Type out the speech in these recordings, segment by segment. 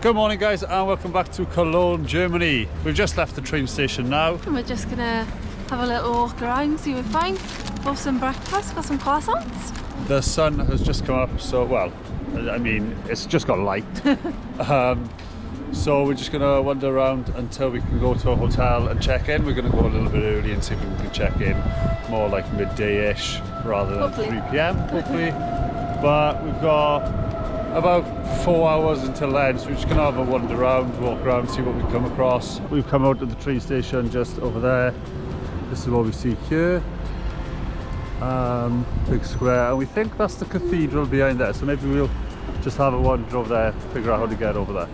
Good morning guys and welcome back to Cologne, Germany. We've just left the train station now. And we're just gonna have a little walk around, see what we find. Have some breakfast, got some croissants. The sun has just come up, so well, I mean, it's just got light. So we're just gonna wander around until we can go to a hotel and check in. We're gonna go a little bit early and see if we can check in more like midday-ish rather than 3 p.m. hopefully. But we've got about 4 hours until then, so we're just gonna have a wander around, walk around, see what we come across. We've come out of the train station just over there. This is what we see here. Big square, and we think that's the cathedral behind there, so maybe we'll just have a wander over there, figure out how to get over there.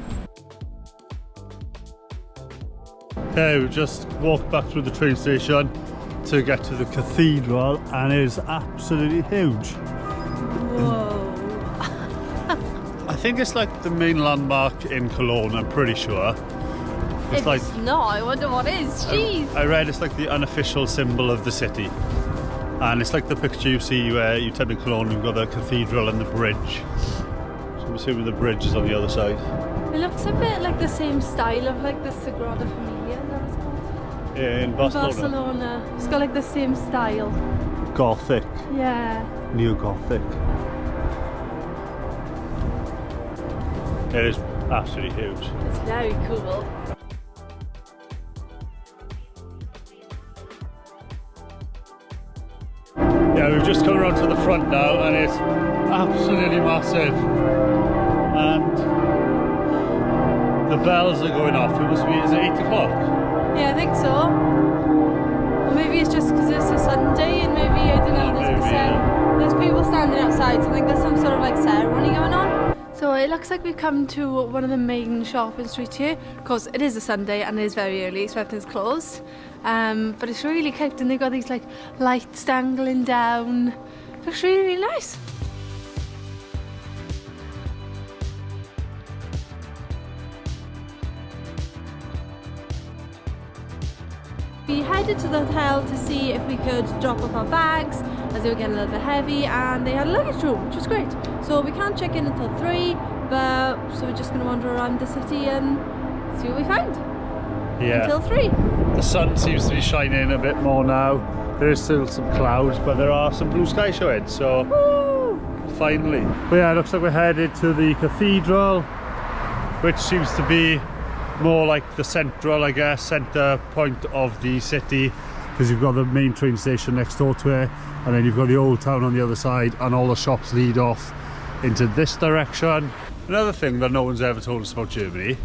Okay, we've just walked back through the train station to get to the cathedral, and it is absolutely huge. Whoa. I think it's like the main landmark in Cologne, I'm pretty sure. If like, it's not, I wonder what is. Jeez. I read it's like the unofficial symbol of the city. And it's like the picture you see where you turn in Cologne, you've got the cathedral and the bridge. So I'm assuming the bridge is on the other side. It looks a bit like the same style of like the Sagrada Familia, that was called. In Barcelona. Barcelona. It's got like the same style. Gothic. Yeah. Neo-Gothic. It is absolutely huge. It's very cool. Yeah, we've just come around to the front now and it's absolutely massive. And the bells are going off. It must be, is it 8 o'clock? Yeah, I think so. Or maybe it's just because it's a Sunday and maybe, I don't know, there's people standing outside, so I think there's some sort of like ceremony going on. So it looks like we've come to one of the main shopping streets here. Of course, it is a Sunday and it is very early, so everything's closed. But it's really cute, and they've got these like lights dangling down. It looks really, really nice. We headed to the hotel to see if we could drop off our bags as they were getting a little bit heavy, and they had a luggage room, which was great. So we can't check in until 3, but so we're just going to wander around the city and see what we find. Yeah. Until 3. The sun seems to be shining a bit more now. There is still some clouds, but there are some blue sky showing, so woo! Finally. But yeah, it looks like we're headed to the cathedral, which seems to be more like the central, I guess, centre point of the city, because you've got the main train station next door to it, and then you've got the old town on the other side, and all the shops lead off into this direction. Another thing that no one's ever told us about Germany,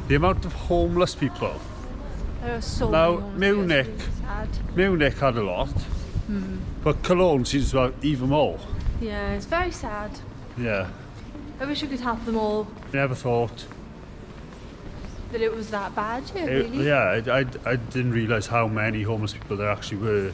the amount of homeless people. There are so now, many homeless people. It's really sad. Munich had a lot, but Cologne seems to have even more. Yeah, it's very sad. Yeah. I wish I could help them all. Never thought. That it was that bad here, really. Yeah, I didn't realise how many homeless people there actually were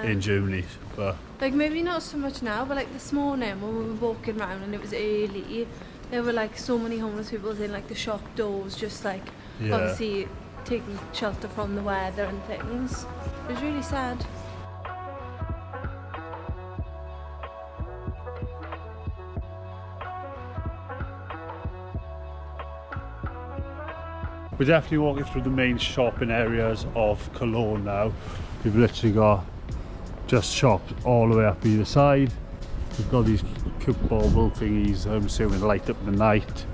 in Germany. But like maybe not so much now, but like this morning when we were walking around and it was early, there were like so many homeless people in like the shop doors, just like obviously taking shelter from the weather and things. It was really sad. we're definitely walking through the main shopping areas of Cologne now. We've literally got just shops all the way up either side. We've got these cute bauble thingies, I'm assuming light up in the night,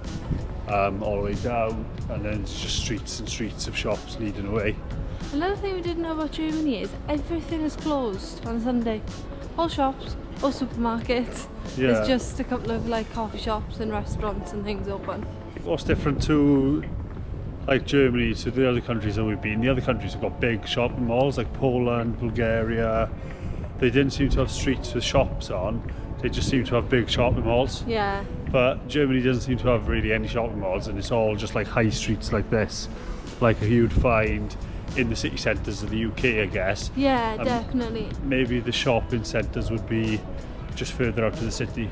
all the way down, and then it's just streets and streets of shops leading away. Another thing we didn't know about Germany is everything is closed on Sunday. All shops, all supermarkets. Yeah. There's just a couple of like coffee shops and restaurants and things open. What's different to like Germany to the other countries that we've been? The other countries have got big shopping malls like Poland, Bulgaria. They didn't seem to have streets with shops on. They just seem to have big shopping malls. Yeah. But Germany doesn't seem to have really any shopping malls, and it's all just like high streets like this, like you'd find in the city centres of the UK, I guess. Yeah, definitely. Maybe the shopping centres would be just further out to the city.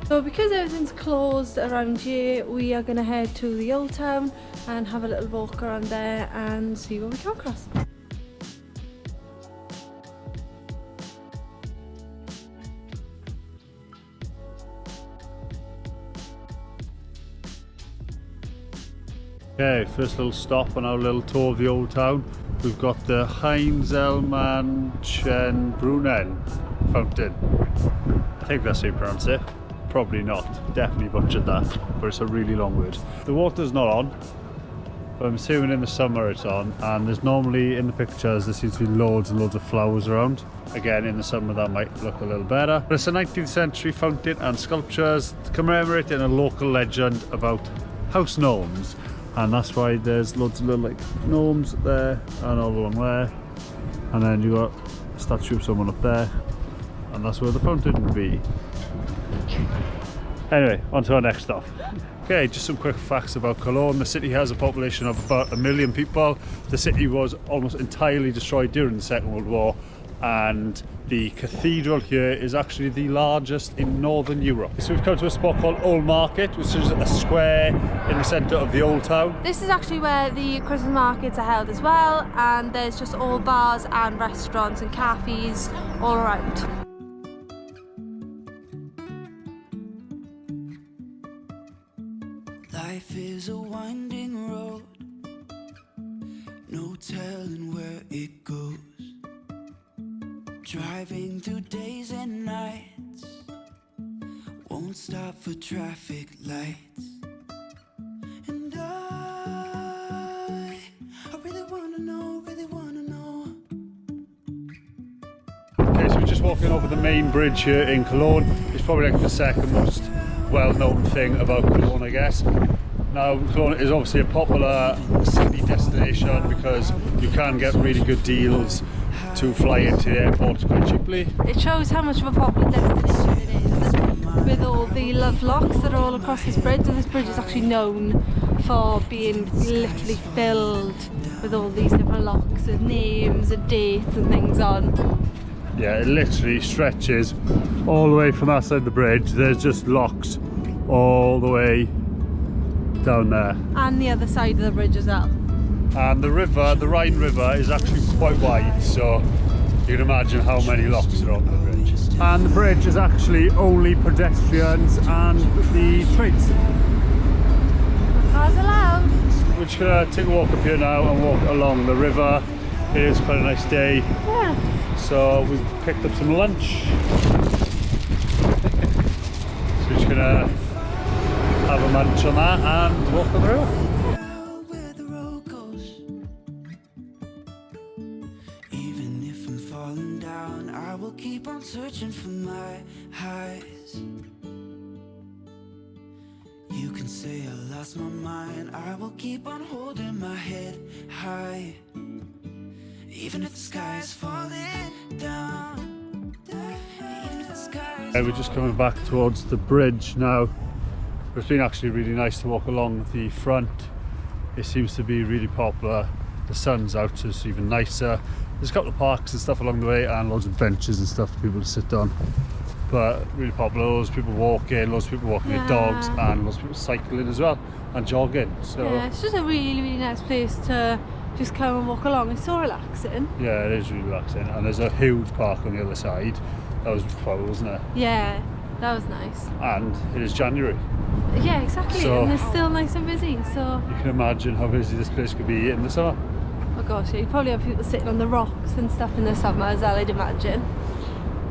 So because everything's closed around here, we are going to head to the old town and have a little walk around there and see what we come across. Okay, first little stop on our little tour of the old town. We've got the Heinzelmannchen-Brunnen fountain. I think that's how you pronounce it. Probably not. Definitely butchered that, but it's a really long word. The water's not on, but I'm assuming in the summer it's on, and there's normally in the pictures there seems to be loads and loads of flowers around. Again, in the summer that might look a little better. But it's a 19th century fountain and sculptures commemorating a local legend about house gnomes. And that's why there's loads of little like gnomes there and all along there, and then you got a statue of someone up there, and that's where the fountain would be. Anyway, on to our next stop. Okay, just some quick facts about Cologne. The city has a population of about 1 million people. The city was almost entirely destroyed during the Second World War, and the cathedral here is actually the largest in Northern Europe. So we've come to a spot called Old Market, which is a square in the centre of the old town. This is actually where the Christmas markets are held as well, and there's just all bars and restaurants and cafes all around. Life is a winding road, no telling where it goes. Driving through days and nights, won't stop for traffic lights. And I really wanna know, Okay, so we're just walking over the main bridge here in Cologne. It's probably like the second most well-known thing about Cologne, I guess. Now, Cologne is obviously a popular city destination because you can get really good deals to fly into the airport quite cheaply. It shows how much of a popular destination it is, with all the love locks that are all across this bridge, and this bridge is actually known for being literally filled with all these different locks with names and dates and things on. Yeah, it literally stretches all the way from that side of the bridge. There's just locks all the way down there. And the other side of the bridge as well. And the river, the Rhine River, is actually quite wide, so you can imagine how many locks are on the bridge. And the bridge is actually only pedestrians and the trains. Cars allowed. We're just gonna take a walk up here now and walk along the river. It is quite a nice day. Yeah. So we've picked up some lunch. So we're just gonna have a munch on that and walk on the river. where the road goes. Even if I'm falling down, I will keep on searching for my highs. You can say I lost my mind, I will keep on holding my head high. Even if the sky is falling down, even if the sky is We're just coming back towards the bridge now. It's been actually really nice to walk along the front. It seems to be really popular. The sun's out, so it's even nicer. There's a couple of parks and stuff along the way, and loads of benches and stuff for people to sit on. But really popular, loads of people walking, loads of people walking their dogs, and loads of people cycling as well, and jogging. So yeah, it's just a really, really nice place to just come and walk along. It's so relaxing. yeah, it is really relaxing. And there's a huge park on the other side. That was fun, wasn't it? Yeah, that was nice. And it is January. Yeah, exactly. So- and it's still nice and busy, so You can imagine how busy this place could be in the summer. oh gosh, yeah, you probably have people sitting on the rocks and stuff in the summer as well, I'd imagine.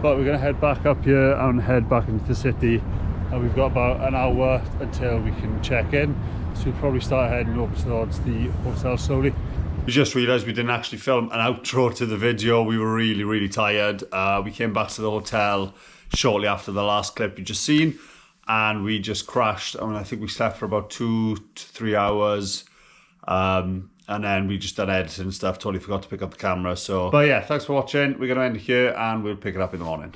But we're going to head back up here and head back into the city, and we've got about an hour until we can check in, so we'll probably start heading over towards the hotel slowly. We just realised we didn't actually film an outro to the video. We were really tired. We came back to the hotel shortly after the last clip you just seen, and we just crashed. I mean, I think we slept for about 2 to 3 hours. And then we just done editing and stuff. Totally forgot to pick up the camera. So, but yeah, thanks for watching. We're going to end here and we'll pick it up in the morning.